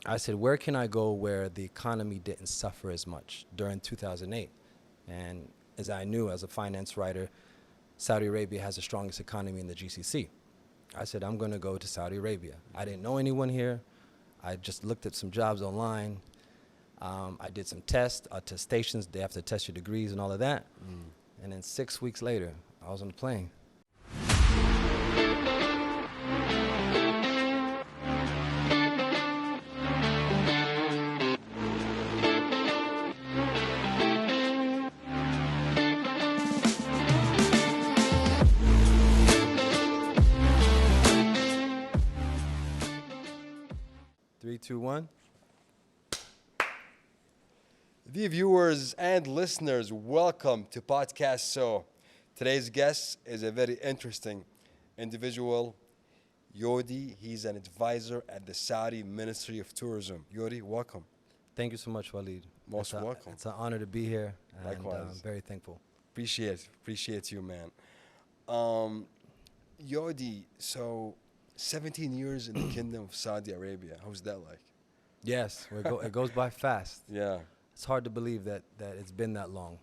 I said, where can I go where the economy didn't suffer as much during 2008? And as I knew as a finance writer, Saudi Arabia has the strongest economy in the GCC. I said, I'm going to go to Saudi Arabia. I didn't know anyone here. I just looked at some jobs online. I did some tests, attestations. They have to test your degrees and all of that. And then 6 weeks later, I was on the plane. Three, two, one. Dear viewers and listeners, welcome to Podcast So. Today's guest is a very interesting individual, Yodi. He's an advisor at the Saudi Ministry of Tourism. Yodi, welcome. Thank you so much, Walid. Most welcome. It's an honor to be here. And Likewise. I'm very thankful. Appreciate you, man. Yodi, so 17 years in the Kingdom of Saudi Arabia. How's that like? Yes, it goes by fast. Yeah. It's hard to believe that it's been that long.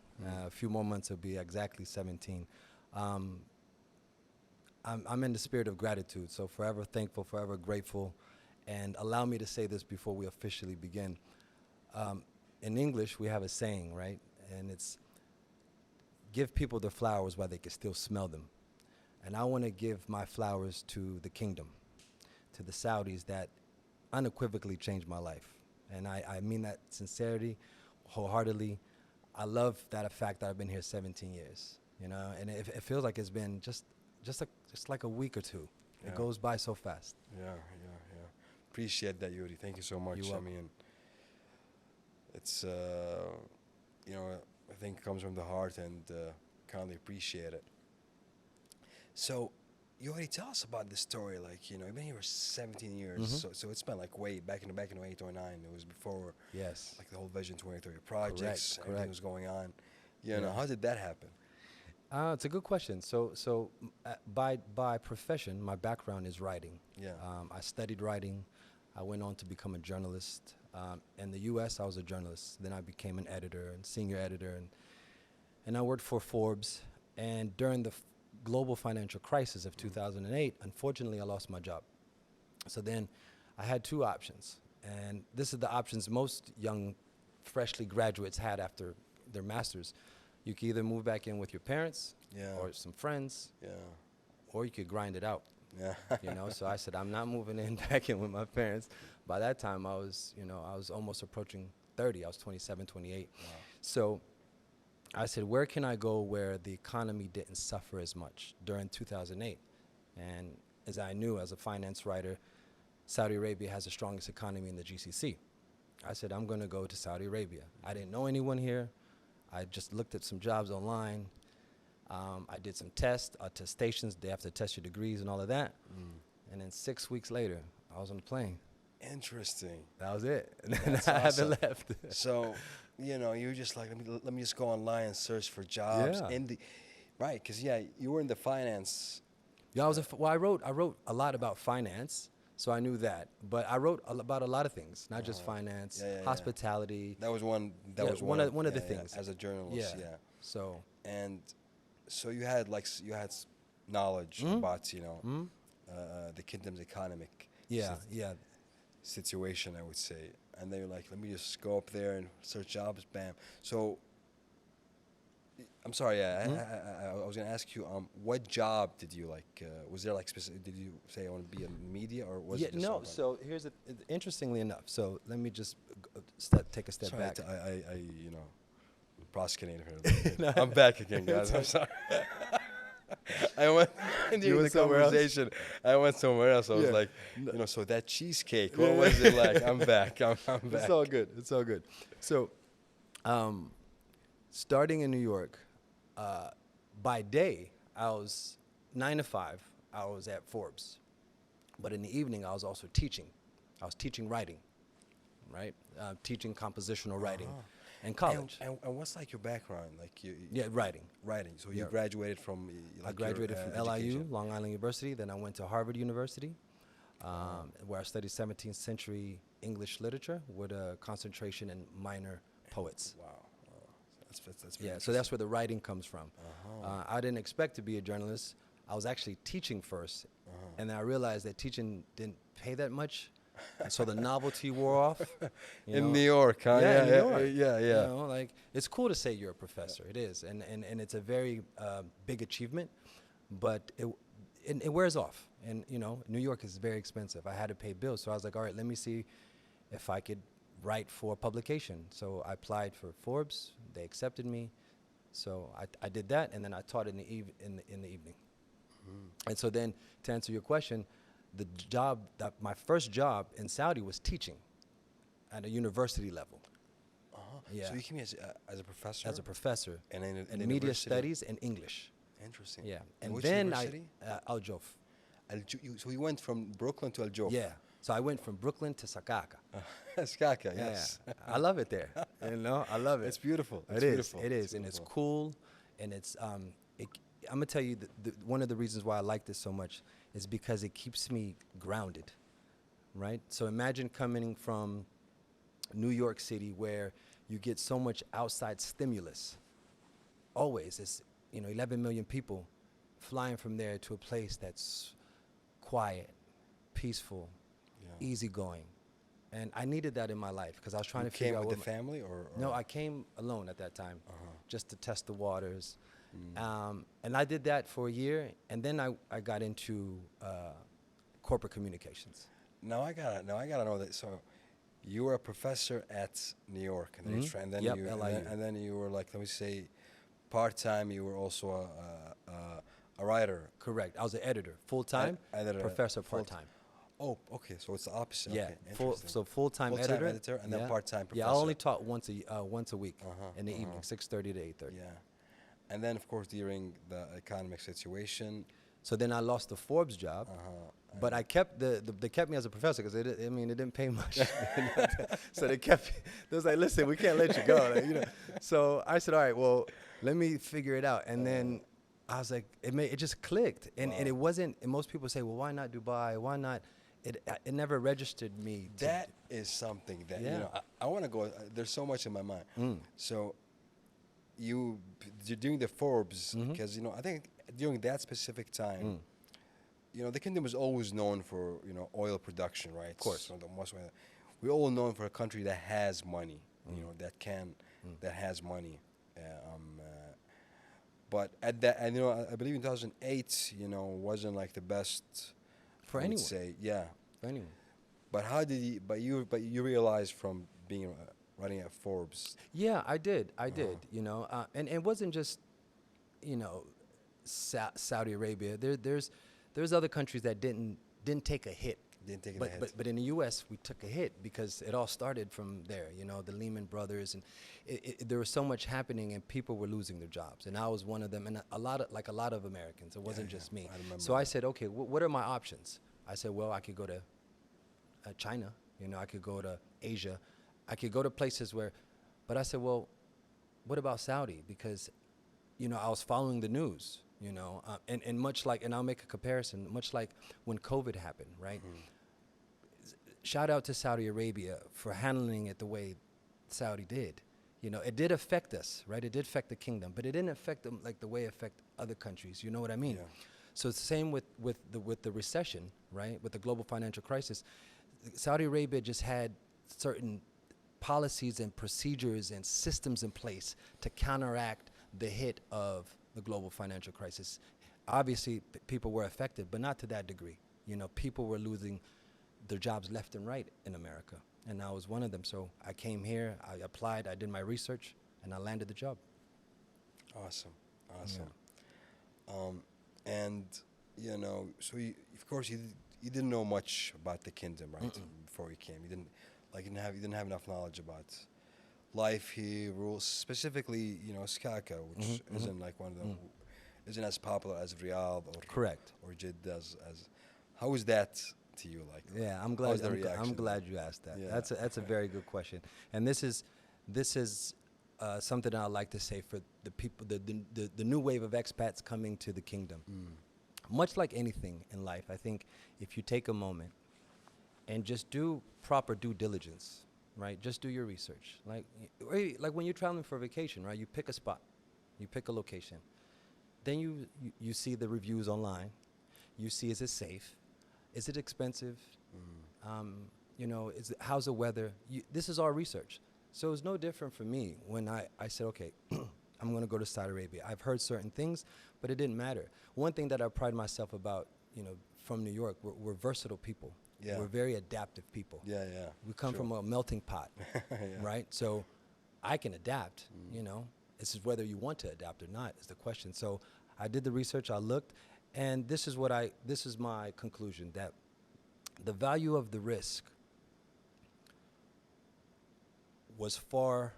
A few more months will be exactly 17. I'm in the spirit of gratitude, so forever thankful, forever grateful. And allow me to say this before we officially begin. In English, we have a saying, right? And it's, give people their flowers while they can still smell them. And I want to give my flowers to the kingdom, to the Saudis that unequivocally changed my life. And I mean that sincerity, wholeheartedly. I love that fact that I've been here 17 years, you know, and it feels like it's been just like a week or two. Yeah. It goes by so fast. Yeah. Appreciate that, Yodi. Thank you so much. You're welcome. I mean, it's, I think it comes from the heart and kindly appreciate it. So, Yodi, tell us about this story. Like, you've been here for 17 years, so it's been like way back in 08, 09. It was before, yes, like the whole Vision 2030 projects. Correct. Everything was going on. How did that happen? It's a good question. So by profession, my background is writing. Yeah. I studied writing. I went on to become a journalist. In the U.S., I was a journalist. Then I became an editor and senior editor, and I worked for Forbes. And during the global financial crisis of 2008, unfortunately, I lost my job. So then I had two options. And this is the options most young, freshly graduates had after their master's. You could either move back in with your parents or some friends, or you could grind it out. Yeah. So I said, I'm not moving back in with my parents. By that time, I was almost approaching 30. I was 27, 28. Wow. So I said, where can I go where the economy didn't suffer as much during 2008? And as I knew as a finance writer, Saudi Arabia has the strongest economy in the GCC. I said, I'm going to go to Saudi Arabia. I didn't know anyone here. I just looked at some jobs online. I did some tests, attestations. They have to test your degrees and all of that. And then 6 weeks later, I was on the plane. Interesting. That was it. That's I awesome. haven't left. So, you're just like, let me just go online and search for jobs. Yeah. Right, because, you were in the finance. Yeah, I wrote a lot about finance, so I knew that. But I wrote about a lot of things, not just finance, hospitality. That was one. One of the things. As a journalist, So. And so you had knowledge about the kingdom's economic situation, I would say. And they were like, let me just go up there and search jobs, bam. So, I'm sorry, I was going to ask you, what job did you was there specific, did you say I want to be in media, or was it just no, so here's interestingly enough, so let me just take a step back. I prosecuting here. I'm back again, guys. I'm sorry. I went during the conversation. I went somewhere else. I was like, so that cheesecake. What was it like? I'm back. I'm back. It's all good. It's all good. So, starting in New York, by day I was 9 to 5. I was at Forbes, but in the evening I was also teaching. I was teaching writing, right? Teaching compositional writing. In college. And what's your background? Writing. Writing. So you graduated from I graduated from LIU, Long Island University. Then I went to Harvard University, where I studied 17th century English literature with a concentration in minor poets. Wow. That's Yeah, so that's where the writing comes from. I didn't expect to be a journalist. I was actually teaching first, and then I realized that teaching didn't pay that much, and so the novelty wore off. in know. New York, huh? Yeah, in New York. Yeah. You know, like it's cool to say you're a professor. It is, and it's a very big achievement, but it wears off. And you know, New York is very expensive. I had to pay bills, so I was like, all right, let me see if I could write for a publication. So I applied for Forbes. They accepted me. So I did that, and then I taught in the evening. And so then, to answer your question, my first job in Saudi was teaching at a university level. Yeah. So you came as a professor? As a professor And in in media studies and English. Interesting. Yeah. And And which then university? Al Jof. So you went from Brooklyn to Al Jof? Yeah. So I went from Brooklyn to Sakaka. Skaka, yes. Yeah. I love it there. You know, I love it. It's beautiful. It is. It is, and it's cool, and it's. I'm gonna tell you one of the reasons why I like this so much is because it keeps me grounded, right? So imagine coming from New York City where you get so much outside stimulus. Always, it's 11 million people flying from there to a place that's quiet, peaceful, easygoing. And I needed that in my life because I was trying to figure out. You came with the family or? No, I came alone at that time, just to test the waters. And I did that for a year, and then I got into corporate communications. Now I gotta know that. So, you were a professor at New York, and then Yep, you LIU. and then you were like, let me say, part time. You were also a writer. Correct. I was an editor, full time, Editor, professor, full- part time. Oh, okay. So it's the opposite. Yeah, Okay, full interesting. time Full-time editor, and then part-time Yeah, I professor. only taught once a week in the evening, 6:30 to 8:30. Yeah, and then of course during the economic situation. So then I lost the Forbes job, but I kept they kept me as a professor because it didn't pay much. So they was like, listen, we can't let you go. Like, So I said, all right, well, let me figure it out. And then I was like, it just clicked, and it wasn't. And most people say, well, why not Dubai? Why not? It never registered me. That is something that I want to go. There's so much in my mind. So you're doing the Forbes because I think during that specific time, the kingdom is always known for oil production, right? Of course. So we're all known for a country that has money, that has money. But at that, and I believe in 2008, wasn't like the best For I would anyone. say, yeah. For anyone. But how did you? But you realized from being writing at Forbes. Yeah, I did. And it wasn't just, Saudi Arabia. There's other countries that didn't take a hit. Didn't take a hit. But in the U.S. we took a hit because it all started from there. The Lehman Brothers, and there was so much happening, and people were losing their jobs, and I was one of them, and a lot of Americans. It wasn't just me. I remember So I said, okay, what are my options? I said, well, I could go to China. I could go to Asia. I could go to places where, but I said, well, what about Saudi? Because, I was following the news, and much like, and I'll make a comparison, much like when COVID happened, right? Shout out to Saudi Arabia for handling it the way Saudi did. It did affect us, right? It did affect the kingdom, but it didn't affect them like the way it affected other countries. You know what I mean? Yeah. So it's the same with the recession, right? With the global financial crisis, Saudi Arabia just had certain policies and procedures and systems in place to counteract the hit of the global financial crisis. Obviously, people were affected, but not to that degree. People were losing their jobs left and right in America, and I was one of them. So I came here, I applied, I did my research, and I landed the job. Awesome. And so of course you didn't know much about the kingdom, right? Before you came, you didn't have enough knowledge about life here, rules, specifically Skaka, which isn't like one of them, isn't as popular as Riyadh or Correct. or Jeddah. As how is that to you? Like, Yeah, I'm how glad. was the I'm reaction? glad you asked that. Yeah. That's a very good question, and this is something that I like to say for the people, the new wave of expats coming to the kingdom. Much like anything in life, I think if you take a moment and just do proper due diligence, right? Just do your research. Like when you're traveling for vacation, right? You pick a spot, you pick a location. Then you see the reviews online. You see, is it safe? Is it expensive? How's the weather? This is our research. So it's no different for me when I said, okay, I'm going to go to Saudi Arabia. I've heard certain things, but it didn't matter. One thing that I pride myself about, from New York, we're versatile people. Yeah. We're very adaptive people. Yeah. We come from a melting pot, Yeah. right? So I can adapt, This is whether you want to adapt or not is the question. So I did the research, I looked, and this is my conclusion, that the value of the risk was far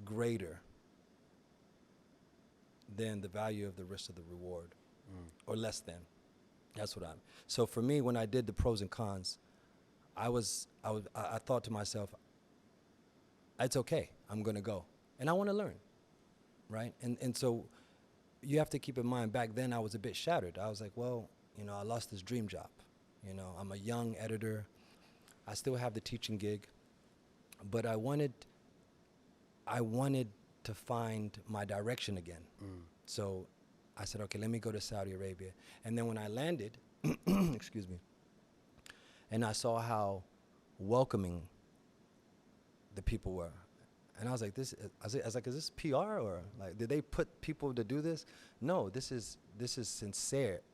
greater than the value of the risk of the reward, or less than. That's what so for me, when I did the pros and cons, I thought to myself, it's okay, I'm gonna go. And I wanna learn, right? And so you have to keep in mind, back then I was a bit shattered. I was like, well, I lost this dream job. I'm a young editor. I still have the teaching gig, but I wanted to find my direction again. So I said, okay, let me go to Saudi Arabia. And then when I landed, excuse me, and I saw how welcoming the people were, and I was like, is this PR, or like, did they put people to do this? No, this is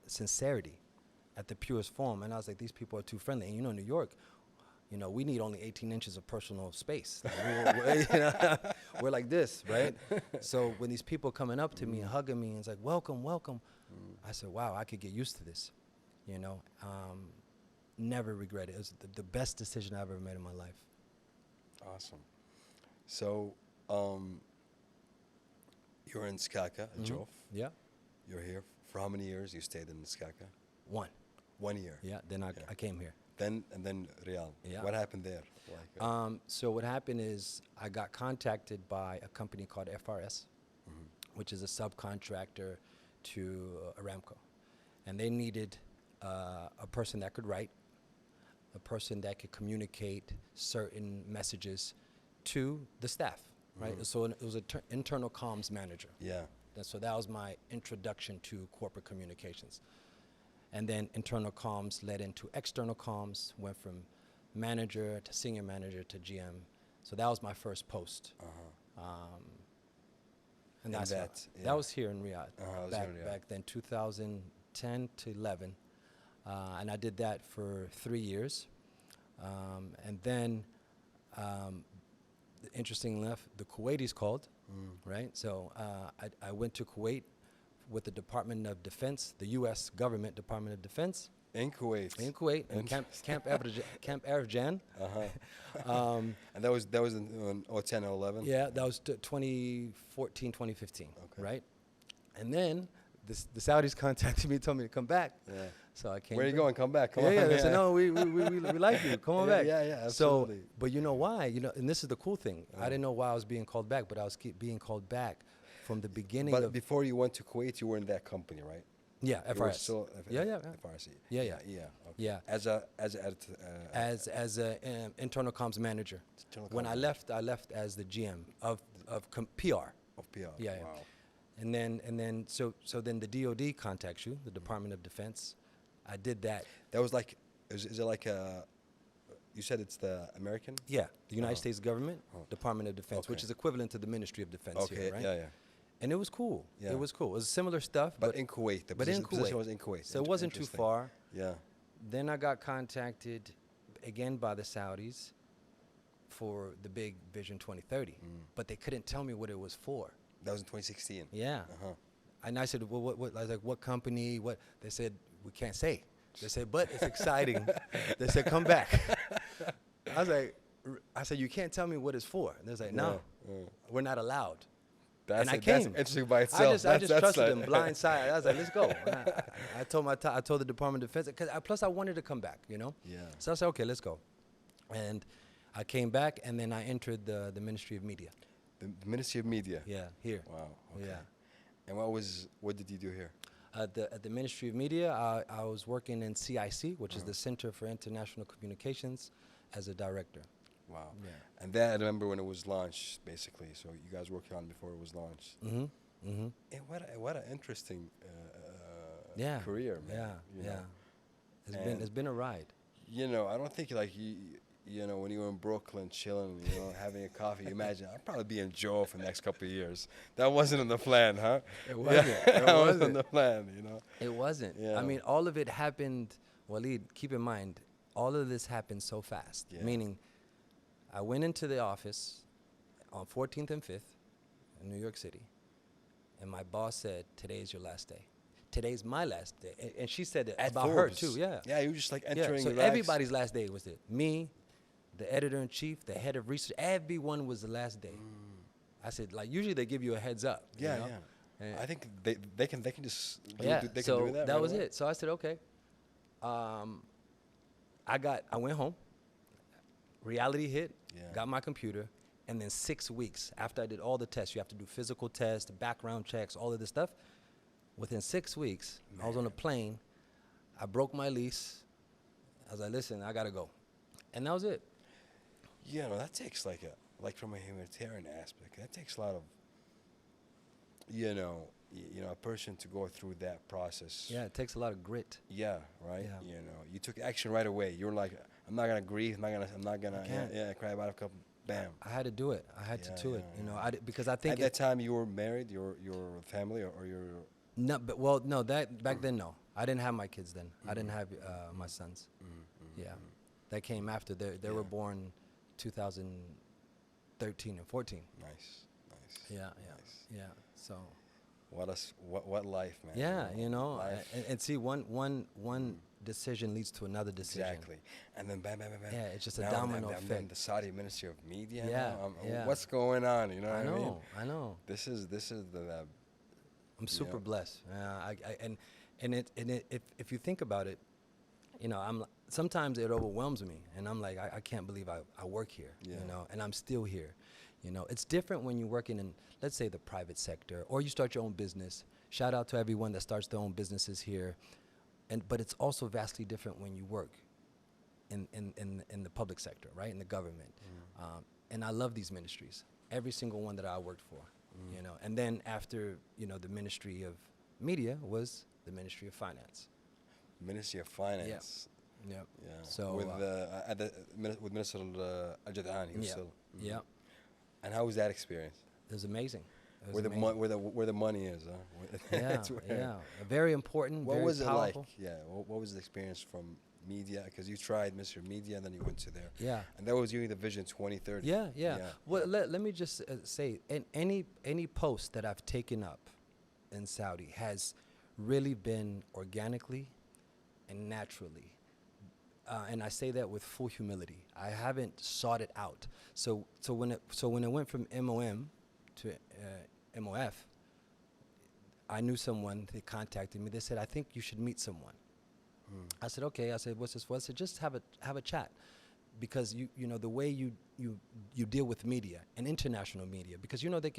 sincerity at the purest form. And I was like, these people are too friendly. And New York, we need only 18 inches of personal space. We're like this, right? So when these people coming up to me and hugging me and it's like, welcome, welcome. I said, wow, I could get used to this, Never regret it. It was the best decision I've ever made in my life. Awesome. So, you're in Skaka, Jof. Yeah. You're here for how many years? You stayed in Skaka? 1 year. Yeah. Then I came here. And then Riyadh. Yeah. What happened there? So what happened is I got contacted by a company called FRS, which is a subcontractor to Aramco, and they needed a person that could write, a person that could communicate certain messages to the staff, right? So it was an internal comms manager. Yeah. And so that was my introduction to corporate communications. And then internal comms led into external comms, went from manager to senior manager to GM. So that was my first post. And that was here in Riyadh, back then, 2010 to 11. And I did that for 3 years. And then, interesting enough, the Kuwaitis called, right? So I went to Kuwait with the Department of Defense, the U.S. government Department of Defense. In Kuwait. In Kuwait, in Camp Arifjan. And that was in 2010 or 11? Yeah, that was 2014, 2015, right? And then the Saudis contacted me, told me to come back. Yeah. So I came. Where are you going? Come back. Come on. Yeah, they said, no, we like you. Come on back. Yeah, absolutely. So, but you know why? And this is the cool thing. I didn't know why I was being called back, but I was being called back from the beginning. But before you went to Kuwait, you were in that company, right? Yeah, FRS. FRS. Yeah. Okay. Yeah. As a internal comms manager. When I left as the GM of PR. Of PR. Yeah. Wow. And then so then the DoD contacts you, the Department of Defense. I did that. That was like, is it like a? You said it's the American? Yeah, the United States government, Department of Defense, which is equivalent to the Ministry of Defense here, right? Yeah. And it was cool. Yeah. It was cool. It was similar stuff, but in Kuwait. The position was in Kuwait. So it wasn't too far. Yeah. Then I got contacted again by the Saudis for the big Vision 2030, but they couldn't tell me what it was for. That was in 2016. Yeah. And I said, well, what? I was like, what company? What? They said, we can't say. They said, but it's exciting. They said, come back. I said, you can't tell me what it's for. And they was like, no, we're not allowed. That's I came. That's interesting by itself. I just trusted them, blind side. I was like, let's go. I told the Department of Defense, plus I wanted to come back, Yeah. So I said, okay, let's go. And I came back, and then I entered the Ministry of Media. The Ministry of Media? Yeah, here. Wow. Okay. Yeah. And what did you do here? At the Ministry of Media, I was working in CIC, which is the Center for International Communications, as a director. Wow. Yeah. And that I remember when it was launched, basically. So you guys worked on it before it was launched. Mm-hmm. Mm-hmm. And what an interesting Yeah. career, man. Yeah. you Yeah. know. It's been a ride. I don't think like when you were in Brooklyn chilling, having a coffee, you imagine I'll probably be in jail for the next couple of years. That wasn't in the plan, huh? It wasn't. That wasn't in the plan. It wasn't. Yeah. I mean, all of it happened. Waleed, keep in mind, all of this happened so fast. Yeah. Meaning, I went into the office on 14th and 5th in New York City, and my boss said, "Today's your last day. Today's my last day." And she said it At about her Forbes. too. Yeah. Yeah, you were just like Yeah. entering. So the ranks. everybody's last day was it. Me, the editor-in-chief, the head of research. Everyone was the last day. I said, like, usually they give you a heads up. you Yeah, know? yeah. And- I think they can just yeah. they so can do that. that right was away. it. So I said, okay. I went home. Reality hit. Yeah. Got my computer, and then 6 weeks after I did all the tests, you have to do physical tests, background checks, all of this stuff. Within 6 weeks, I was on a plane. I broke my lease. I was like, listen, I gotta go, and that was it. That takes like from a humanitarian aspect, that takes a lot of, a person to go through that process. Yeah, it takes a lot of grit. Yeah, right. Yeah. You took action right away. You were like, I'm not gonna grieve. I'm not gonna. I can't. Cry about a couple. Bam. I had to do it. I had Yeah, to do it. yeah. Because I think At that time, you were married. Your family or your. no, but no, that back then no, I didn't have my kids then. I didn't have my sons. Yeah, that came after. They were Yeah. born 2013 and 14. Nice. Yeah, Nice. yeah. So What life, man. yeah, Life. and see one decision leads to another decision. Exactly. And then bam, bam, bam, bam. Yeah, it's just a Now domino I'm in effect. the Saudi Ministry of Media. Yeah, now. yeah. What's going on? You know what I mean? I know. This is the I'm super Yeah. blessed. If you think about it, sometimes it overwhelms me, and I'm like, I can't believe I work here, Yeah. and I'm still here. It's different when you're working in, let's say, the private sector, or you start your own business. Shout out to everyone that starts their own businesses here, but it's also vastly different when you work in the public sector, right, in the government. And I love these ministries, every single one that I worked for, And then after, the Ministry of Media was the Ministry of Finance. Ministry of Finance. Yep. Yeah. So with Minister Al-Jad'an, he was yeah, still. yeah, And how was that experience? it was amazing. It was Where the amazing. where the money is, huh? Yeah, That's where- yeah. Very important. What very was powerful. it like? Yeah. What was the experience from media? Because you tried Mr. Media, and then you went to there. Yeah. And that was during the Vision 2030. Yeah. Yeah. Well, let me just say, any post that I've taken up in Saudi has really been organically and naturally. And I say that with full humility. I haven't sought it out. So when it went from MOM to MOF, I knew someone. They contacted me. They said, "I think you should meet someone." I said, "Okay." I said, "What's this for?" I said, "Just have a chat, because the way you deal with media and international media, because they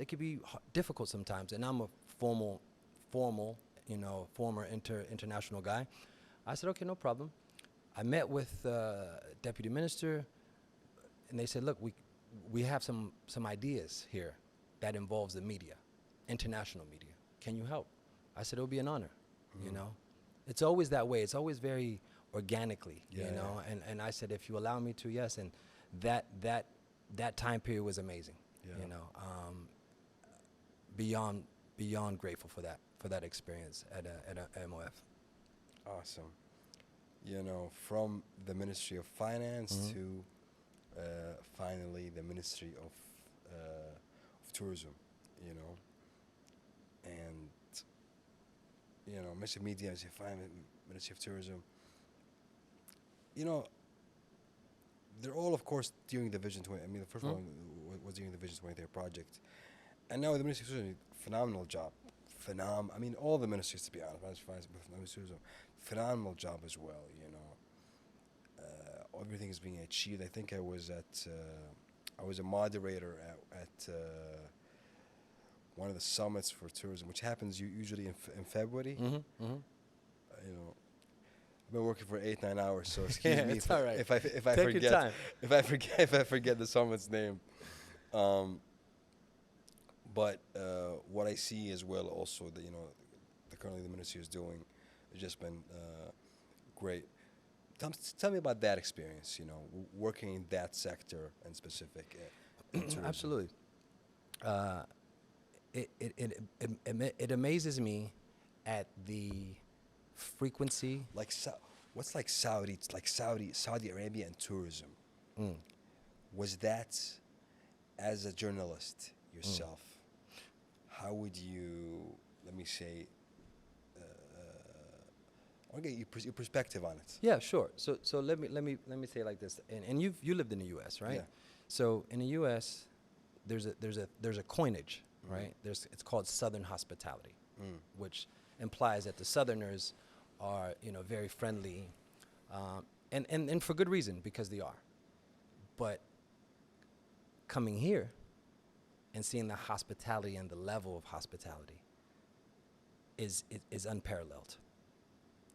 could be difficult sometimes." And I'm a former international guy. I said, "Okay, no problem." I met with Deputy Minister, and they said, "Look, we have some ideas here that involves the media, international media. Can you help?" I said, "It'll be an honor." It's always that way. It's always very organically, Yeah. And I said, "If you allow me to, yes." And that time period was amazing. Yeah. Beyond grateful for that experience at MOF. Awesome. From the Ministry of Finance to finally the Ministry of Tourism, and Ministry of Media, Ministry of Finance, Ministry of Tourism. They're all, of course, during the Vision 20. I mean, the first one was during the Vision 20 project, and now the Ministry of Tourism, phenomenal job. I mean, all the ministries, to be honest, Ministry of Tourism, phenomenal job as well. Everything is being achieved. I think I was a moderator at one of the summits for tourism, which happens usually in February. You know, I've been working for 8-9 hours, so excuse Yeah, me it's all right. if I Take your time. if I forget the summit's name. But what I see as well, also that currently the ministry is doing, has just been great. Tell me about that experience. Working in that sector in specific. In tourism. Absolutely. It amazes me at the frequency. Like what's like Saudi? It's like Saudi Arabia and tourism. Mm. Was that, as a journalist yourself, how would you, let me say, I want to get your perspective on it. Yeah, sure. So let me say it like this. And you lived in the U.S., right? Yeah. So in the U.S., there's a coinage, right? It's called Southern hospitality, which implies that the Southerners are very friendly, and for good reason, because they are. But coming here and seeing the hospitality and the level of hospitality is unparalleled.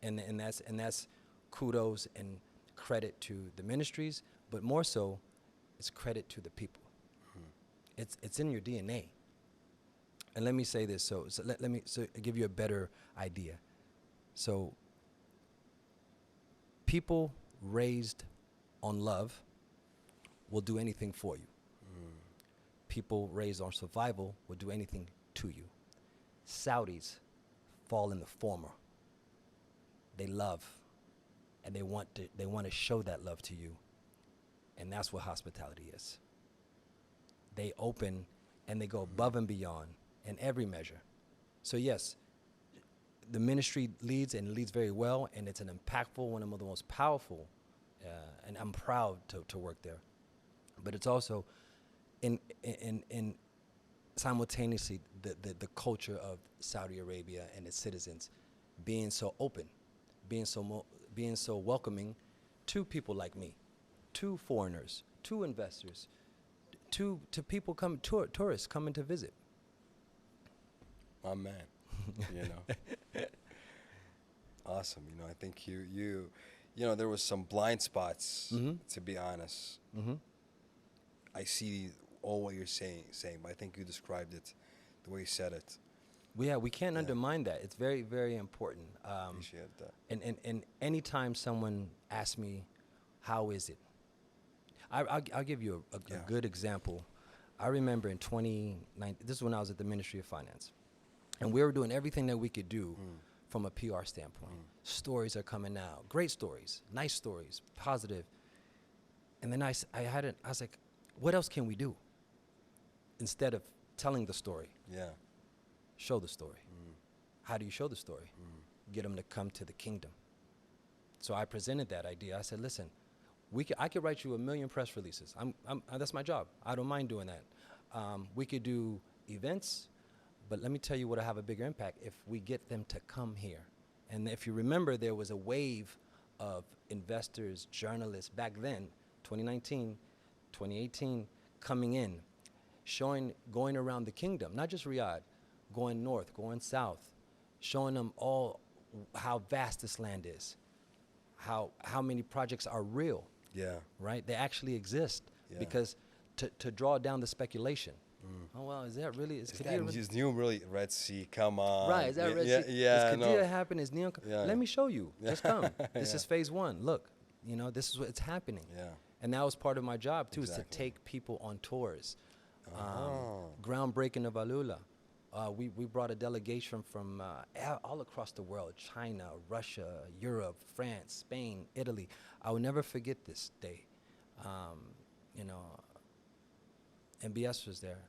And that's kudos and credit to the ministries, but more so, it's credit to the people. It's in your DNA. And let me say this, so let me give you a better idea. So people raised on love will do anything for you. People raised on survival will do anything to you. Saudis fall in the former. They love, and they want to show that love to you, and that's what hospitality is. They open and they go above and beyond in every measure. So yes, the ministry leads very well, and it's an impactful, one of the most powerful, and I'm proud to work there. But it's also in simultaneously the culture of Saudi Arabia and its citizens being so open, being so welcoming to people like me, to foreigners, to investors, to people tourists coming to visit. My man, awesome. I think you there was some blind spots, to be honest. I see all what you're saying, but I think you described it the way you said it. We can't undermine that. It's very, very important. Appreciate that. And anytime someone asks me, how is it? I'll give you a good example. I remember in 2019, this is when I was at the Ministry of Finance, and we were doing everything that we could do from a PR standpoint. Stories are coming out, great stories, nice stories, positive. And then I was like, what else can we do? Instead of telling the story. Yeah. Show the story. How do you show the story? Get them to come to the kingdom. So I presented that idea. I said, listen, I could write you 1 million press releases. That's my job. I don't mind doing that. We could do events, but let me tell you what will have a bigger impact if we get them to come here. And if you remember, there was a wave of investors, journalists back then, 2019, 2018, coming in, going around the kingdom, not just Riyadh, going north, going south, showing them all how vast this land is, how many projects are real. Yeah. Right? They actually exist. Yeah. Because to draw down the speculation. Oh, well, is that really? Is Neom really Red Sea? Come on. Right, is that Red Sea? Yeah, is Qadiyah happening? Is Neom? Yeah. Let me show you. Just come. This is phase one. Look, this is what's happening. Yeah. And that was part of my job, too, Exactly. is to take people on tours. Oh. Groundbreaking of Alula. We brought a delegation from all across the world, China, Russia, Europe, France, Spain, Italy. I will never forget this day. MBS was there.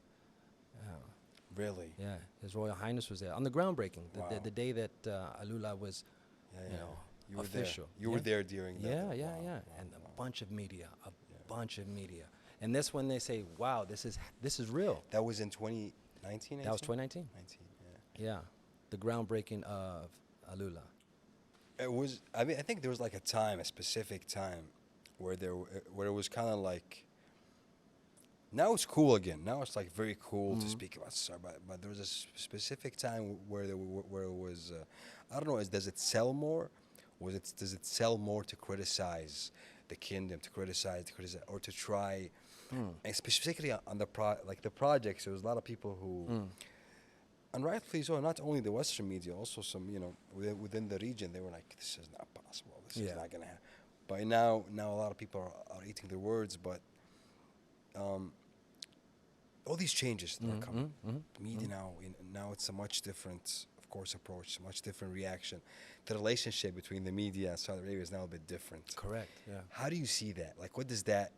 Really? Yeah, His Royal Highness was there on the groundbreaking, Wow. the day that Alula was, You were official. there. You were there during that. Yeah, Wow, yeah. wow, And wow. a bunch of media, bunch of media. And that's when they say, wow, this is real. That was in 2019. That was 2019. 19. Yeah, the groundbreaking of Alula. It was. I mean, I think there was like a specific time, where it was kind of like Now it's cool again. Now it's like very cool to speak about society. But there was a specific time where where it was. I don't know. Does it sell more? Does it sell more to criticize the kingdom, to criticize, or to try, and specifically on the like the projects? There was a lot of people who, and rightfully so. Not only the Western media, also some within the region, they were like, "This is not possible. This is not gonna happen." But now a lot of people are eating their words, but. All these changes that are coming. Media now it's a much different, of course, approach, a much different reaction. The relationship between the media and Saudi Arabia is now a bit different. Correct. Yeah. How do you see that? Like, what does that,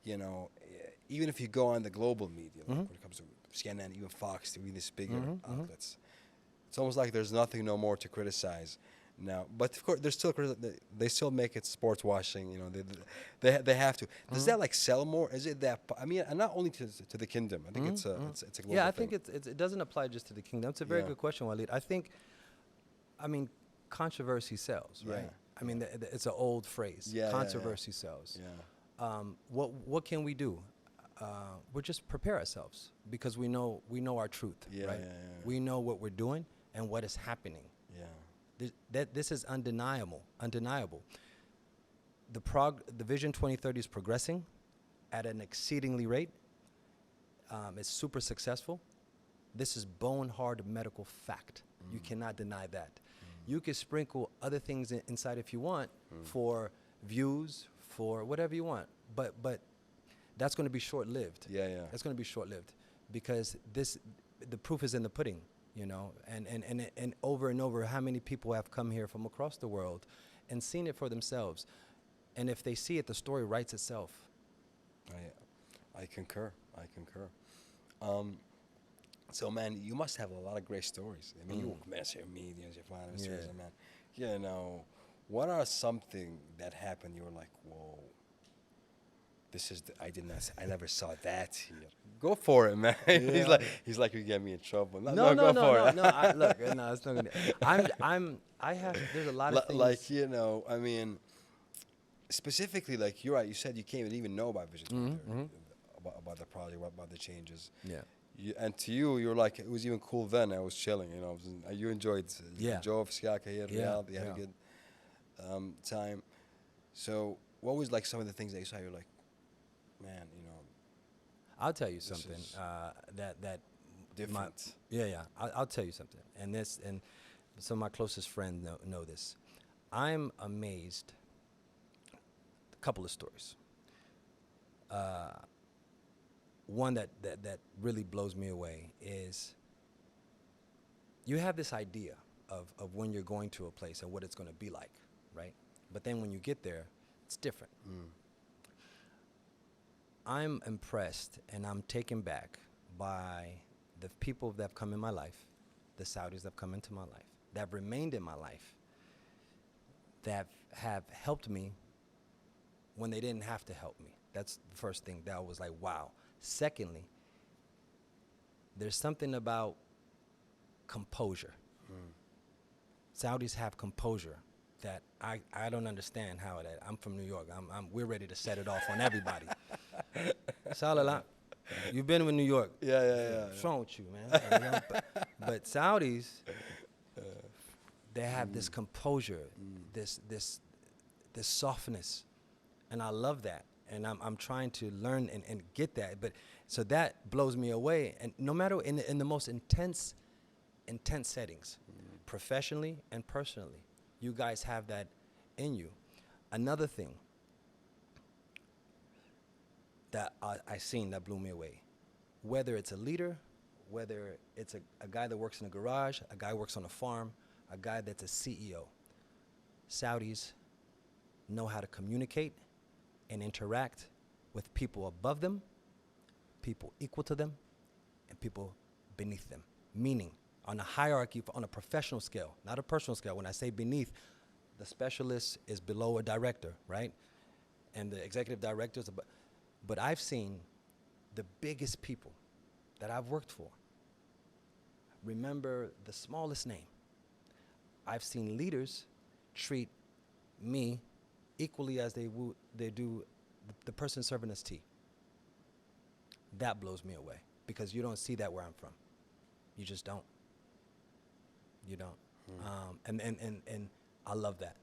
even if you go on the global media, like when it comes to CNN, even Fox, these bigger outlets, it's almost like there's nothing no more to criticize now. But of course, they still make it sports washing. They have to. Does that like sell more? Is it that? I mean, and not only to the kingdom. I think it's a global Yeah, I thing. think it doesn't apply just to the kingdom. It's a very good question, Walid. I mean, controversy sells, right? Yeah. I mean, it's an old phrase. Yeah, Controversy sells. Yeah. What can we do? We're just prepare ourselves because we know our truth, right? We know what we're doing and what is happening. Yeah. This is undeniable. The Vision 2030 is progressing at an exceedingly rate. It's super successful. This is bone hard medical fact. You cannot deny that. You can sprinkle other things inside if you want for views, for whatever you want, but that's going to be short lived. Yeah. That's going to be short lived because the proof is in the pudding. And over and over, how many people have come here from across the world and seen it for themselves? And if they see it, the story writes itself. I concur. So, man, you must have a lot of great stories. I mean, you mess your mediums, your financiers, man. What are something that happened? You were like, whoa. I never saw that here. Go for it, man. Yeah. he's like, you get me in trouble. No, go for it. Look, no, it's not gonna. There's a lot of things. Like, I mean, specifically, like you're right. You said you can't even know about Vision 2030, about the project, about the changes. Yeah. And to you, you're like, it was even cool then. I was chilling, you enjoyed Joe Fiskaka here, Riyadh. You had a good time. So, what was like some of the things that you saw? You're like, man, I'll tell you something that different. I'll tell you something, and some of my closest friends know this. I'm amazed. A couple of stories. One that really blows me away is you have this idea of when you're going to a place and what it's going to be like, right? But then when you get there, it's different. I'm impressed and I'm taken back by the people that have come in my life, the Saudis that have come into my life, that have remained in my life, that have helped me when they didn't have to help me. That's the first thing that was like, wow. Secondly, there's something about composure. Saudis have composure that I don't understand how that. I'm from New York. We're ready to set it off on everybody. Salah, you've been with New York. Yeah. What's wrong with you, man? But Saudis, they have this composure, this softness, and I love that. And I'm trying to learn and get that. But so that blows me away. And no matter in the most intense settings, professionally and personally, you guys have that in you. Another thing that I seen that blew me away, whether it's a leader, whether it's a guy that works in a garage, a guy who works on a farm, a guy that's a CEO, Saudis know how to communicate and interact with people above them, people equal to them, and people beneath them. Meaning, on a hierarchy, on a professional scale, not a personal scale. When I say beneath, the specialist is below a director, right? And the executive directors. But I've seen the biggest people that I've worked for remember the smallest name. I've seen leaders treat me equally as they do the person serving us tea. that blows me away because you don't see that where I'm from. You just don't. You don't. And I love that,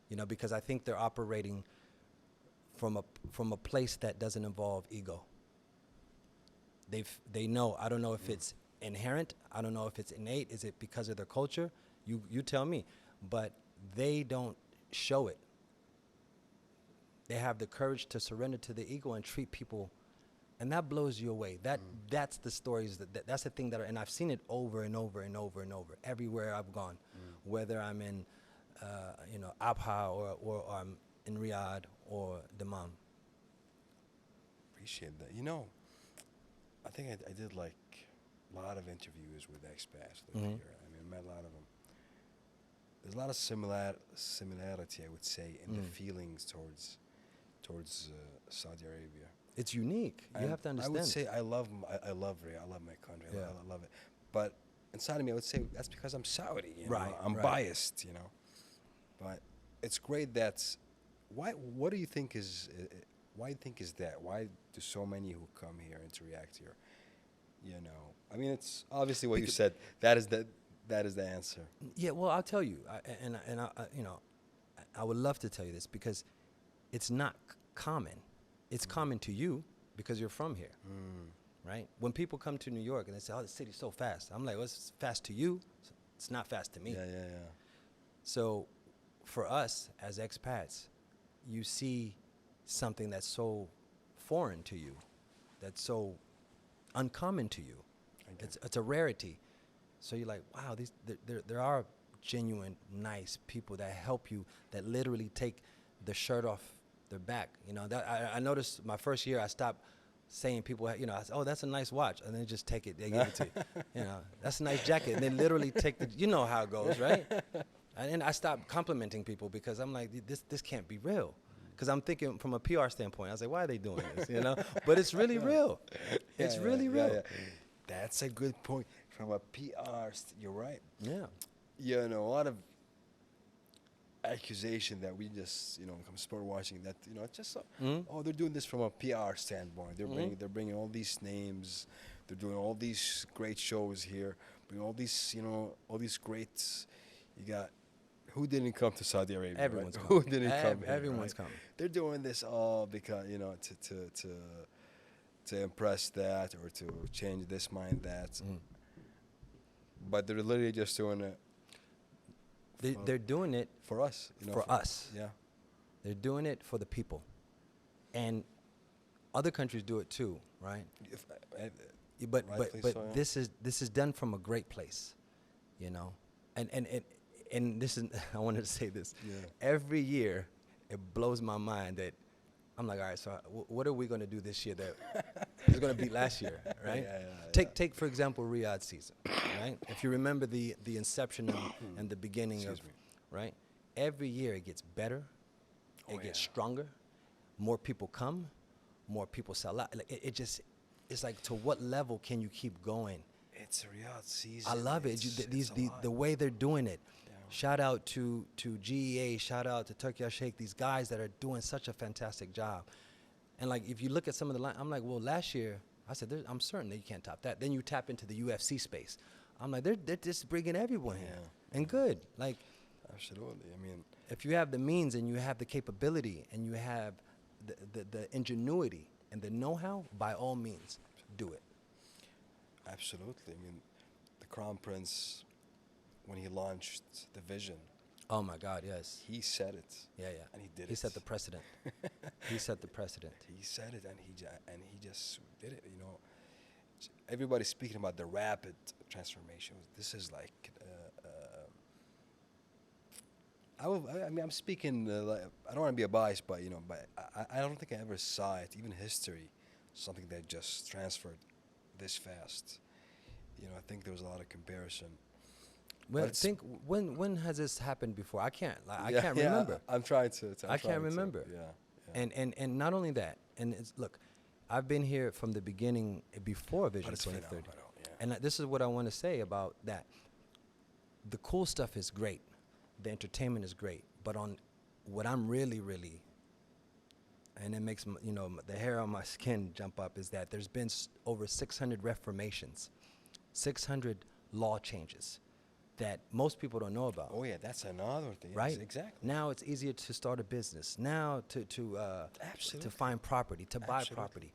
you know, because I think they're operating from a place that doesn't involve ego. They know. I don't know if it's inherent. I don't know if it's innate. Is it because of their culture? You tell me. But they don't show it. They have the courage to surrender to the ego and treat people, and that blows you away. That's the stories that's the thing that and I've seen it over and over and over and over everywhere I've gone, whether I'm in Abha or I'm in Riyadh or Dammam. Appreciate that. You know, I think I did like a lot of interviews with expats that are here. I mean, I met a lot of them. There's a lot of similarity, I would say, in the feelings towards Saudi Arabia. It's unique. You have to understand. I would say I love Riyadh. I love my country. Yeah. I love it. But inside of me, I would say that's because I'm Saudi. You know? Right. I'm right. biased. You know. But it's great that. What do you think is? Why do you think is that? Why do so many who come here and to react here? You know. I mean, it's obviously what you said. That is the answer. Yeah. Well, I'll tell you, I would love to tell you this because it's not common. It's common to you because you're from here, right? When people come to New York and they say, "Oh, the city's so fast," I'm like, "Well, it's fast to you. It's not fast to me." Yeah. So, for us as expats, you see something that's so foreign to you, that's so uncommon to you. It's a rarity. So you're like, wow, there are genuine, nice people that help you, that literally take the shirt off their back. You know, that I noticed my first year, I stopped saying people, I said, "Oh, that's a nice watch," and then just take it, they give it to you. You know, "That's a nice jacket," and they literally take you know how it goes, right? And I stopped complimenting people because I'm like, this can't be real. Because I'm thinking from a PR standpoint, I was like, why are they doing this? You know, but it's really real. It's really real. Yeah. That's a good point. From a PR, you're right. Yeah. You know, a lot of accusation that we just, come sport watching that, it's just, oh, they're doing this from a PR standpoint. They're bringing all these names. They're doing all these great shows here. Bringing all these, all these greats. You got, who didn't come to Saudi Arabia? Everyone's right? coming. Who didn't come here, Everyone's right? coming. They're doing this all because, to impress that or to change this mind that. But they're literally just doing it. They're doing it for us. for us. Yeah. They're doing it for the people. And other countries do it too, right? But so, yeah. this is done from a great place, you know. And this is I wanted to say this. Yeah. Every year it blows my mind that I'm like, all right, so what are we going to do this year that is going to beat last year, right? Take for example Riyadh season, right? If you remember the inception and the beginning of, right? Every year it gets better, it gets stronger, more people come, more people sell out. Like it's like, to what level can you keep going? It's a Riyadh season. I love it. The way they're doing it. Shout out to GEA, shout out to Turkey Sheikh, these guys that are doing such a fantastic job. And like, if you look at some of the line, I'm like, well, last year, I said, I'm certain that you can't top that. Then you tap into the UFC space. I'm like, they're just bringing everyone here. And good. Like, absolutely. I mean, if you have the means and you have the capability and you have the ingenuity and the know-how, by all means, do it. Absolutely. I mean, the Crown Prince, when he launched the vision, oh my God, yes, he said it. Yeah. And he did it. He set the precedent. He set the precedent. He said it, and he just did it. Everybody's speaking about the rapid transformation. This is like, I'm speaking. I don't want to be a bias, but I don't think I ever saw it, even history, something that just transferred this fast. I think there was a lot of comparison. Well, think when has this happened before? I can't remember. I'm trying to. I can't remember. Yeah. And not only that. And look, I've been here from the beginning before Vision 2030. And this is what I want to say about that. The cool stuff is great. The entertainment is great. But on what I'm really, really, and it makes the hair on my skin jump up, is that there's been over 600 reformations, 600 law changes that most people don't know about. Oh yeah, that's another thing. Right? Yes, exactly. Now it's easier to start a business. Now to Absolutely. find property, to buy Absolutely. property.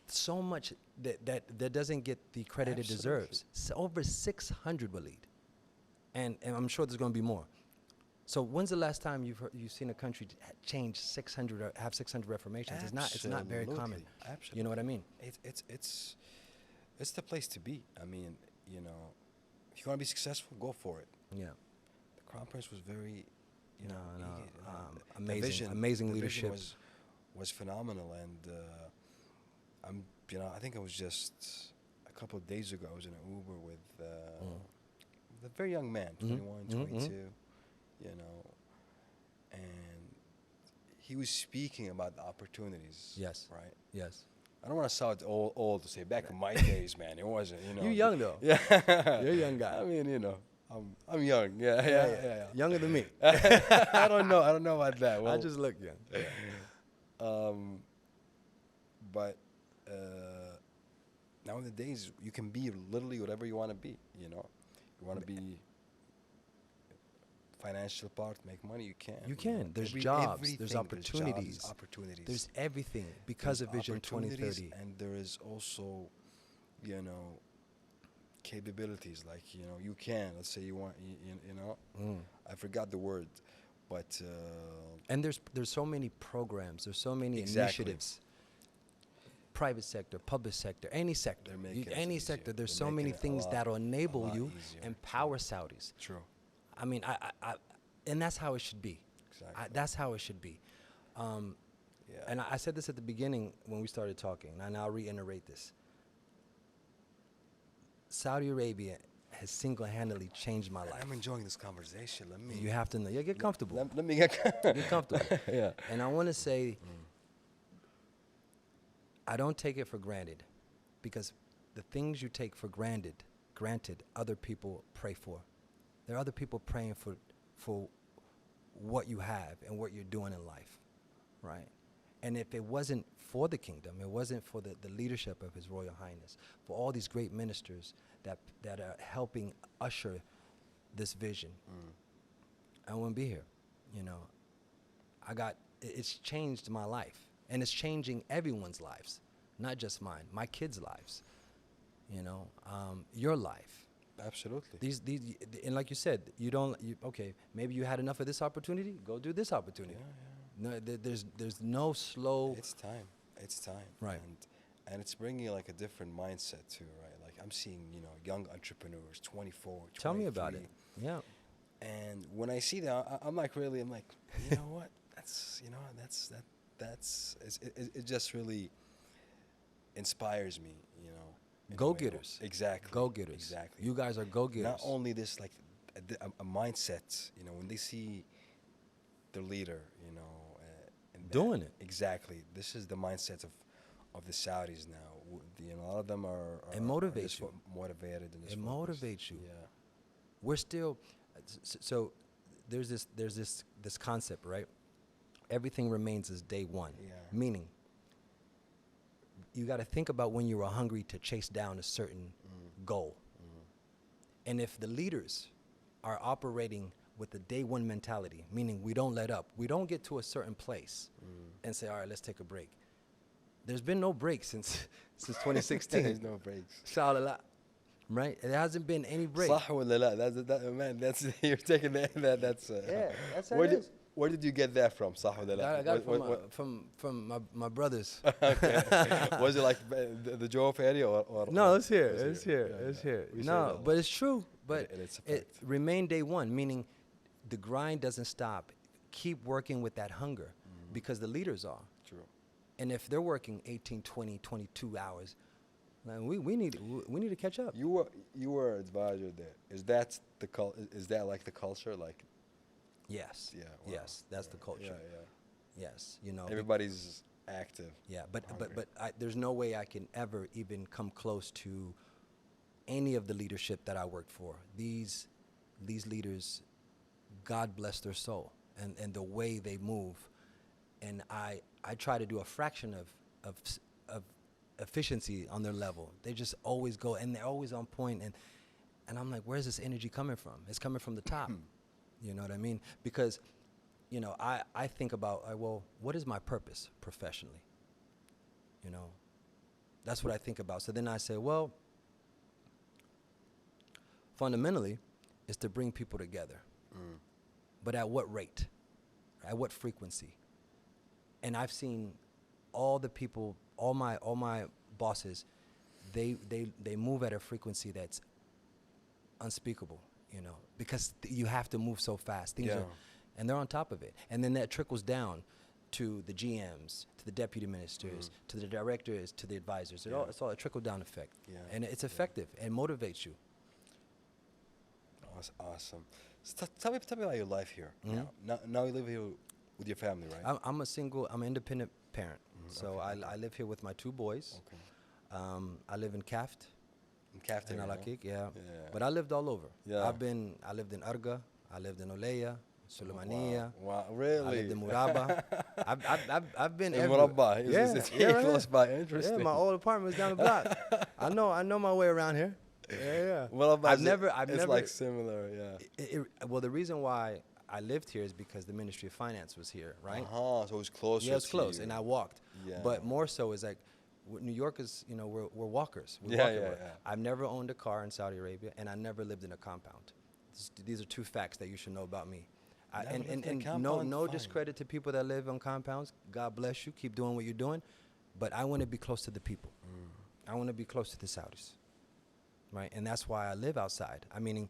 So much that doesn't get the credit it deserves. So over 600, Waleed. And I'm sure there's going to be more. So when's the last time you've seen a country change 600 or have 600 reformations? It's not very common. Absolutely. You know what I mean? It's the place to be. I mean, if you want to be successful, go for it. Yeah. The Crown Prince was very, Amazing the leadership. vision was phenomenal, and I think it was just a couple of days ago. I was in an Uber with a very young man, 21, 22, and he was speaking about the opportunities. Yes. Right. Yes. I don't want to sound old to say back in my days, man. It wasn't, You're young though. Yeah. You're a young guy. I mean, I'm young. Yeah. Younger than me. I don't know about that. I just look young. Yeah. But nowadays, you can be literally whatever you want to be. You want to be financial part, make money. You can. You can. There's jobs. There's opportunities. There's everything because of Vision 2030. And there is also, capabilities. Like you can. Let's say you want. I forgot the word, but. And there's so many programs. There's so many Exactly. initiatives. Private sector, public sector, any sector, They're making it any easier. sector. There's They're so many making it a things lot- that'll enable a lot you, easier. empower Saudis. True. I mean, I and that's how it should be. Exactly. That's how it should be. Yeah. And I said this at the beginning when we started talking, and I'll reiterate this. Saudi Arabia has single-handedly changed my life. I'm enjoying this conversation. Let me. You have to know. Yeah, get comfortable. Let me get. Get comfortable. Yeah. And I want to say, I don't take it for granted, because the things you take for granted, other people pray for. There are other people praying for what you have and what you're doing in life, right? And if it wasn't for the kingdom, it wasn't for the leadership of His Royal Highness, for all these great ministers that are helping usher this vision, I wouldn't be here. It's changed my life, and it's changing everyone's lives, not just mine, my kids' lives, your life. Absolutely. These, and like you said, okay, maybe you had enough of this opportunity, go do this opportunity. No, there's no slow. It's time. Right. And it's bringing like a different mindset too, right? Like I'm seeing, young entrepreneurs, 24, 23. Tell me about it. Yeah. And when I see that, I'm like, you know what? It just really inspires me, in a way. Go-getters. Exactly. Go-getters. Exactly. You guys are go-getters. Not only this, like a mindset, when they see their leader, doing it. Exactly. This is the mindset of the Saudis now. A lot of them are It motivates you. Motivated in this. It focus. motivates you. Yeah. We're still, so there's this concept, right? Everything remains as day one. Yeah. Meaning, you got to think about when you were hungry to chase down a certain goal. And if the leaders are operating with the day one mentality, meaning we don't let up, we don't get to a certain place and say, all right, let's take a break. There's been no break since 2016. There's no breaks. Inshallah. Right? There hasn't been any break. صح ولا لا? Man, that's you're taking that. That's Yeah, that's how where it did is. where did you get that from? صح ولا لا? I got it from my brothers. Okay. Was it like the Joe area or No, it's here. was It's it? here. Yeah, It's yeah. here. We say No, that but it's true. But And it's a it fact. remain day one, meaning the grind doesn't stop. Keep working with that hunger because the leaders are. True. And if they're working 18, 20, 22 hours, man, we need to catch up. You were advisor there. Is that Is that like the culture? Like Yes. Yeah, wow. Yes, that's the culture. Yeah. Yes, Everybody's active. Yeah, but hungry. there's no way I can ever even come close to any of the leadership that I worked for. These leaders, God bless their soul and the way they move. And I try to do a fraction of efficiency on their level. They just always go, and they're always on point, and I'm like, where's this energy coming from? It's coming from the top. You know what I mean? Because, I think about, well, what is my purpose professionally? That's what I think about. So then I say, well, fundamentally, it's to bring people together. But at what rate? At what frequency? And I've seen all the people, all my bosses, they move at a frequency that's unspeakable, because you have to move so fast. Things are, and they're on top of it. And then that trickles down to the GMs, to the deputy ministers, to the directors, to the advisors. It's all a trickle-down effect. And it's effective and motivates you. Awesome. So tell me about your life here. Now you live here with your family, right? I'm an independent parent. So I live here with my 2 boys. Okay. I live in Kaft. In Alakik, yeah. But I lived all over. Yeah. I lived in Arga. I lived in Oleya, Sulemania. Wow, really? I lived in Muraba. I've been in everywhere. Muraba. It's close by. Interesting. Yeah, my old apartment was down the block. I know my way around here. Yeah. Muraba I've never. It's like similar, yeah. Well, the reason why I lived here is because the Ministry of Finance was here, right? So it was closer. Yeah, it was close, you. and I walked. Yeah. But more so is like, New York is, we're walkers. We Yeah, walk yeah, everywhere. yeah. I've never owned a car in Saudi Arabia, and I never lived in a compound. These are 2 facts that you should know about me. No discredit to people that live on compounds. God bless you. Keep doing what you're doing. But I want to be close to the people. I want to be close to the Saudis, right? And that's why I live outside. I mean,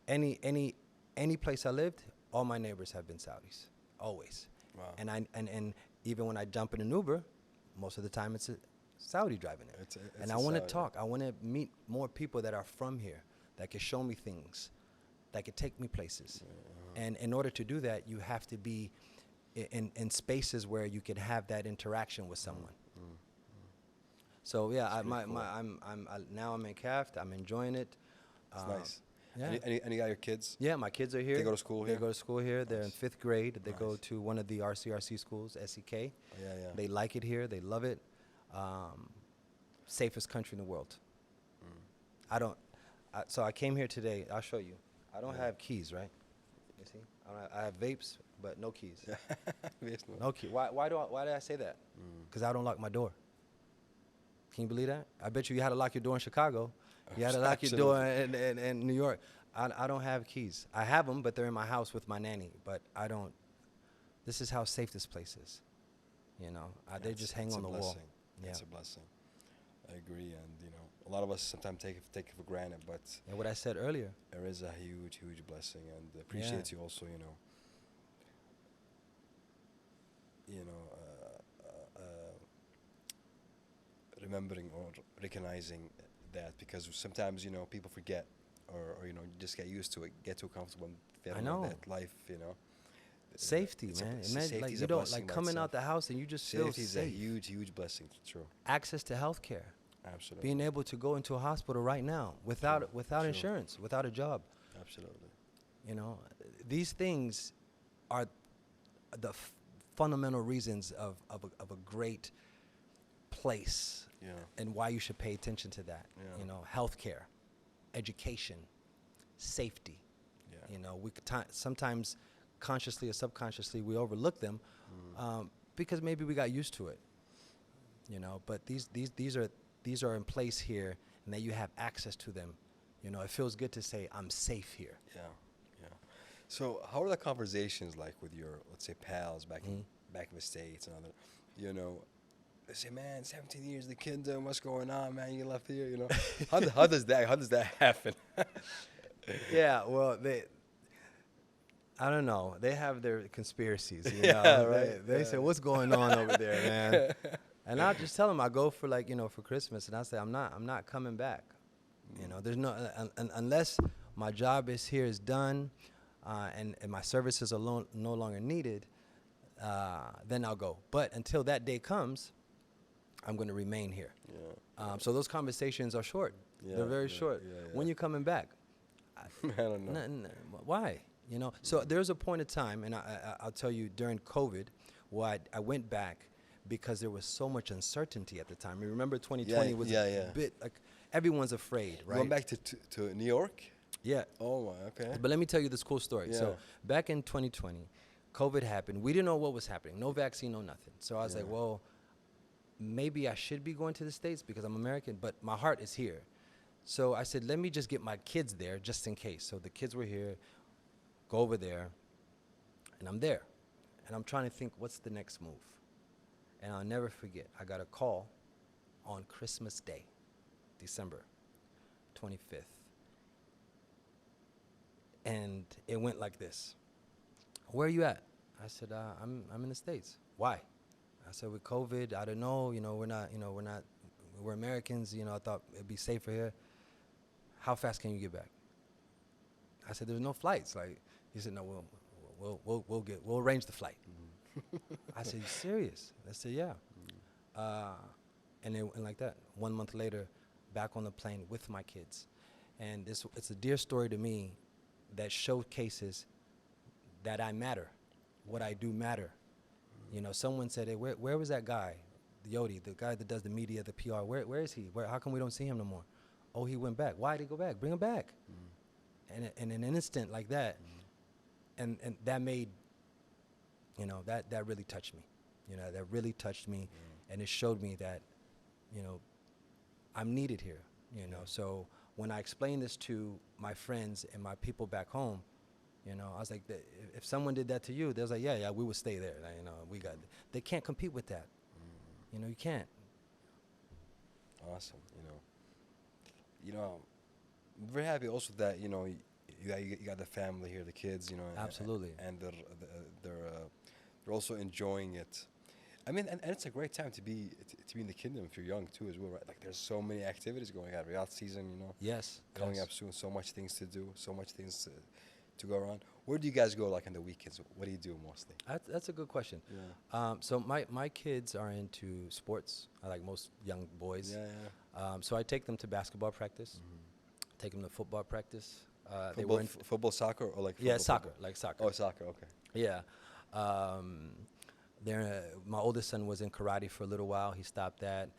any place I lived, all my neighbors have been Saudis, always. Wow. And even when I jump in an Uber, most of the time it's a Saudi driving it. And I want to talk. I want to meet more people that are from here, that can show me things, that can take me places. And in order to do that, you have to be in spaces where you can have that interaction with someone. So yeah, now I'm in Kaft. I'm enjoying it. It's nice. Yeah. And you got your kids? Yeah, my kids are here. They go to school here? They go to school here. They're in Nice. 5th grade. They go Nice. to one of the RCRC schools, SEK. Yeah. They like it here. They love it. Safest country in the world. So I came here today. I'll show you. I don't have keys, right? You see? I have vapes, but no keys. No key. Why did I say that? Because I don't lock my door. Can you believe that? I bet you had to lock your door in Chicago. You had to lock your door in New York. I don't have keys. I have them, but they're in my house with my nanny. But I don't. This is how safe this place is. They just hang on the wall. Yeah. It's a blessing. I agree, and a lot of us sometimes take it for granted, but And what I said earlier. there is a huge blessing, and appreciate you also. Remembering or recognizing that, because sometimes people forget, or you just get used to it, get too comfortable, and they don't know that life. Safety, man. Imagine, like, you don't like coming out the house and you just feel safety is a safe. huge blessing. True. Access to health care. Absolutely. Being able to go into a hospital right now without True. insurance, without a job. Absolutely. These things are the fundamental reasons of a great place. Yeah. And why you should pay attention to that. Yeah. Healthcare, education, safety. Yeah. We could sometimes consciously or subconsciously we overlook them because maybe we got used to it. But these are in place here, and that you have access to them. It feels good to say I'm safe here. Yeah. So how are the conversations like with your, let's say, pals back in the States and other, they say, man, 17 years in the kingdom, what's going on, man? You left here, How does that happen? Yeah, well, I don't know. They have their conspiracies, right. They say, what's going on over there, man? And I'll just tell them I go for for Christmas, and I say I'm not coming back. There's no unless my job here is done, and my services are no longer needed. Then I'll go. But until that day comes, I'm going to remain here. Yeah. So those conversations are short. They're very short. Yeah. When you coming back? I don't know. Why? So there's a point of time, and I'll tell you, during COVID, why I went back, because there was so much uncertainty at the time. You remember 2020 was yeah, a yeah. bit like everyone's afraid, You went right? back to New York? Yeah. Oh, my, okay. But let me tell you this cool story. Yeah. So back in 2020, COVID happened. We didn't know what was happening. No vaccine, no nothing. So I was like, Yeah. well, maybe I should be going to the States because I'm American, but my heart is here. So I said, let me just get my kids there just in case. So the kids were here, go over there, and I'm there. And I'm trying to think, what's the next move? And I'll never forget, I got a call on Christmas Day, December 25th. And it went like this. Where are you at? I said, I'm in the States. Why? I said, with COVID, I don't know, we're Americans, I thought it'd be safer here. How fast can you get back? I said, there's no flights. Like, he said, no, we'll arrange the flight. I said, you serious? I said, yeah. And like that, 1 month later, back on the plane with my kids. And it's a dear story to me that showcases that I matter. What I do matter. Someone said, hey, where was that guy, the Yodi, the guy that does the media, the PR? Where is he? How come we don't see him no more? Oh, he went back. Why did he go back? Bring him back. And in an instant like that, and that made, that really touched me. That really touched me, and it showed me that, I'm needed here. So when I explained this to my friends and my people back home, I was like, if someone did that to you, they was like, yeah, we would stay there. They can't compete with that. You can't. Awesome. I'm very happy also that you got the family here, the kids. Absolutely. And they're also enjoying it. I mean, and it's a great time to be in the kingdom if you're young too as well, right? Like there's so many activities going on. Riyadh season, Yes. coming up soon. So much things to do. So much things to go around. Where do you guys go like on the weekends? What do you do mostly? That's a good question. Yeah. So my kids are into sports, like most young boys. Yeah. So I take them to basketball practice, take them to football practice. They Football, were in football, soccer, or like yeah, football, soccer, football? like soccer. Oh, soccer. Okay. Yeah. My oldest son was in karate for a little while. He stopped that.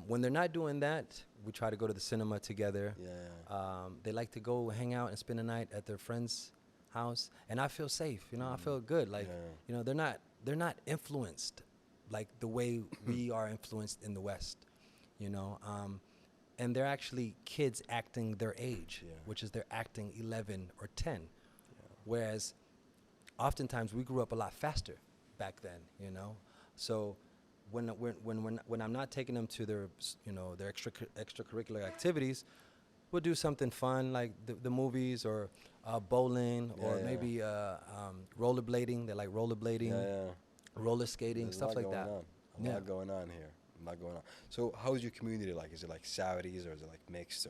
When they're not doing that, we try to go to the cinema together. Yeah. They like to go hang out and spend the night at their friend's house, and I feel safe. I feel good. Like, they're not influenced like the way we are influenced in the West. And they're actually kids acting their age, which is they're acting 11 or 10, whereas oftentimes we grew up a lot faster back then. So when I'm not taking them to their their extracurricular activities, we'll do something fun like the movies or bowling or maybe rollerblading. They like rollerblading, roller skating, There's stuff a lot like that. A lot going on here. A lot going on. So how's your community like? Is it like Saudis or is it like mixed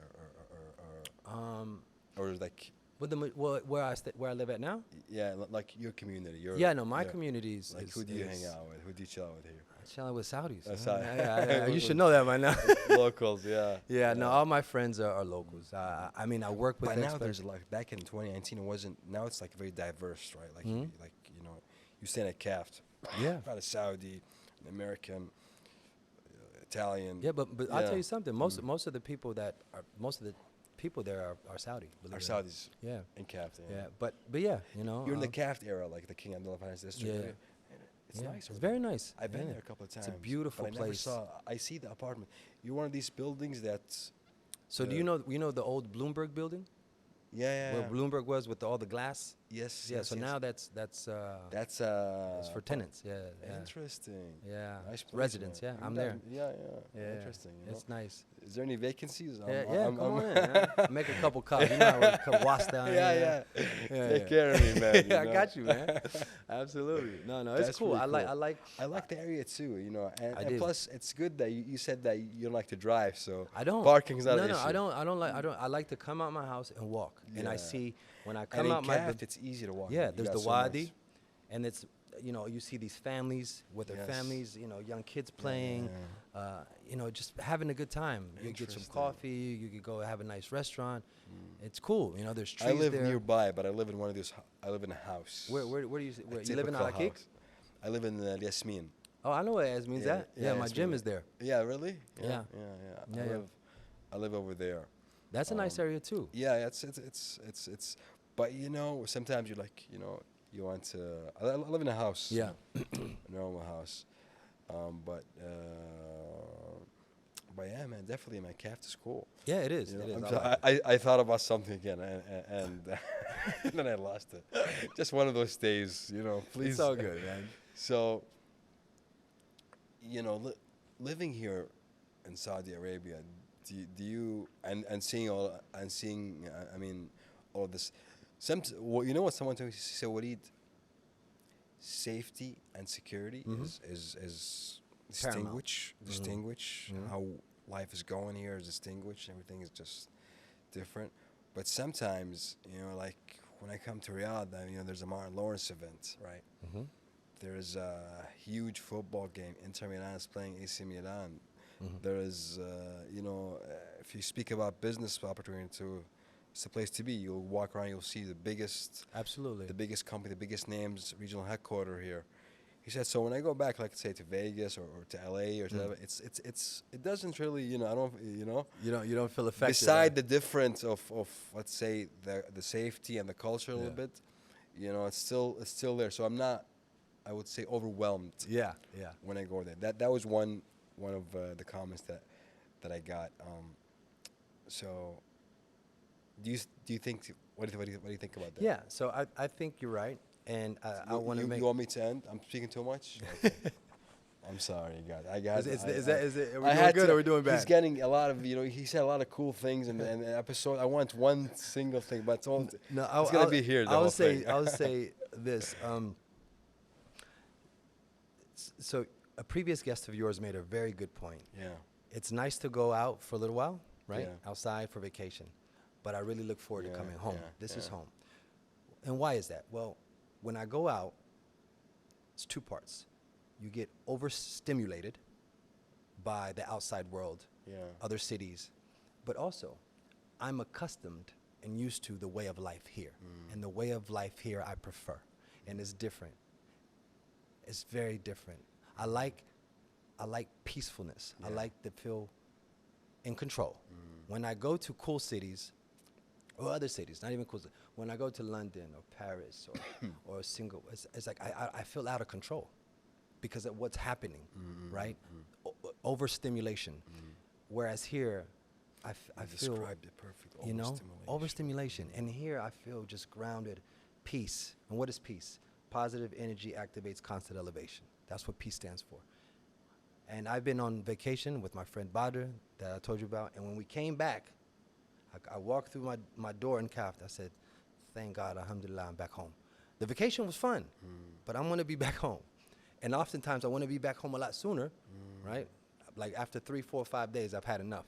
or like? Where I live at now? Yeah, like your community. My community is like who do you hang out with? Who do you chill out with here? I chill out with Saudis. Saudi. You should know that by now. Locals, yeah. Yeah, no, all my friends are locals. I mean, I work with. But now there's like back in 2019, it wasn't. Now it's like very diverse, right? Like you stand at CAFT. Yeah. Not a Saudi, an American, Italian. Yeah, but I'll tell you something. Most of the people there are Saudi. Are Saudis. Yeah. In CAFT. Yeah, but yeah, You're in the CAFT era, like the King Abdullah Finance District. Yeah. Right? It's nice. It's very nice. I've been there a couple of times. It's a beautiful but I never place. I see the apartment. You're one of these buildings that's. So do you know the old Bloomberg building? Yeah. Where Bloomberg was with all the glass? Yes. Yeah. So now that's That's it's for tenants. Yeah. Interesting. Yeah. Nice place, Residents. man. Yeah. I'm there. Yeah. Yeah. Interesting. It's nice. Is there any vacancies? Come on in. Man. Make a couple cups. You know how we come wash down Yeah. Yeah. Take care of me, man. I got you, man. Absolutely. No, it's That's cool. really I like the area too, I and do. plus it's good that you said that you don't like to drive, so I don't. parking's not an No, issue. I like to come out my house and walk. And I Yeah. see when I And come in out CAFT, it's easy to walk. yeah, You there's got the so Wadi, nice- and it's you see these families with their Yes. families, young kids playing, just having a good time. You get some Interesting. coffee, you could go have a nice restaurant. It's cool. There's trees I live there. nearby, but I live in one of those. I live in a house. Where do you A you live in typical Al Akik? house. I live in Yasmin. Oh, I know what Ez means. Yeah, That. Yeah, my it's gym really- is there. Yeah, really? Yeah. Yeah. Yeah, yeah. I live over there. That's a nice Um, area too. Yeah, it's. But you know, sometimes you like, you know, you want to. I live in a house. Yeah. A normal house. But yeah, man, definitely, man. Calf to school. Yeah, it is. You know, It is. I'm I so- like it. I thought about something again, and and then I lost it. Just one of those days, you know. Please. It's all good, man. So, you know, living here in Saudi Arabia, do you and seeing I mean, all of this. Well, you know what someone told me? She said, "Walid, safety and security is Paramount. distinguish Mhm. how life is going here is distinguished. Everything is just different. But sometimes, you know, like when I come to Riyadh, you know, there's a Martin Lawrence event, right? Mm-hmm. There's a huge football game. Inter Milan is playing AC Milan. Mm-hmm. There is, you know, if you speak about business opportunity, it's the place to be. You'll walk around, you'll see the biggest Absolutely. company, the biggest names, regional headquarter here. He said, so when I go back, like say to Vegas or to LA or to Mm. it doesn't really, you know, I don't, you know. You don't feel affected. Beside the difference of let's say the safety and the culture a little Yeah. bit, you know, it's still there. So I'm not, I would say, overwhelmed Yeah. Yeah. when I go there. That was one of the comments that I got. So do you think what do you think about that? Yeah. So I think you're right, and I want to make. You want me to end? I'm speaking too much. Okay. I'm sorry, guys. I got. Is I- it? Are we I doing had good to- or are we doing bad? He's getting a lot of, you know, he said a lot of cool things in the episode. I want one single thing, but it's all. No, it's gonna be here. The whole thing. I'll say this. So a previous guest of yours made a very good point. Yeah. It's nice to go out for a little while, right? Yeah. Outside for vacation, but I really look forward Yeah, to coming home. yeah, This is yeah. home. And why is that? Well, when I go out, it's two parts. You get overstimulated by the outside world, Yeah. other cities, but also I'm accustomed and used to the way of life here. And the way of life here I prefer. And it's different. It's very different. I like peacefulness. I Yeah. like to feel in control. When I go to cool cities or other cities, not even cool cities, when I go to London or Paris or Singapore, it's like I feel out of control because of what's happening, right? Overstimulation. Whereas here, I You feel, described it perfectly. you know, Overstimulation. overstimulation. And here I feel just grounded, peace. And what is peace? Positive energy activates constant elevation. That's what peace stands for. And I've been on vacation with my friend Badr that I told you about. And when we came back, I walked through my door in Kaf. I said, thank God, alhamdulillah, I'm back home. The vacation was fun, but I want to be back home. And oftentimes I want to be back home a lot sooner, right? Like after 3, 4, 5 days, I've had enough.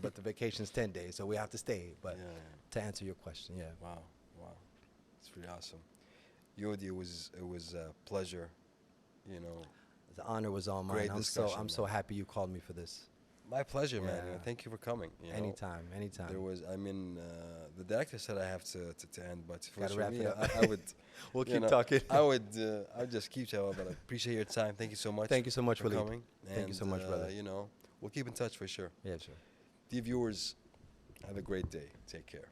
But the vacation's 10 days, so we have to stay. But Yeah. to answer your question, yeah. Wow. It's pretty awesome. Yodi, it was a pleasure. You know, The honor was all mine. Great I'm discussion, so man. happy you called me for this. my pleasure, man. You know, Yeah. thank you for coming. You know. Anytime. There was, I mean, the director said I have to end, but if it was Gotta for wrap me, it up. I would. We'll you keep know, talking. I'd just keep talking, but I appreciate your time. Thank you so much. Thank you so much for Walid. coming. Thank you so much, brother. You know, we'll keep in touch for sure. Yeah, sure. Dear viewers, have a great day. Take care.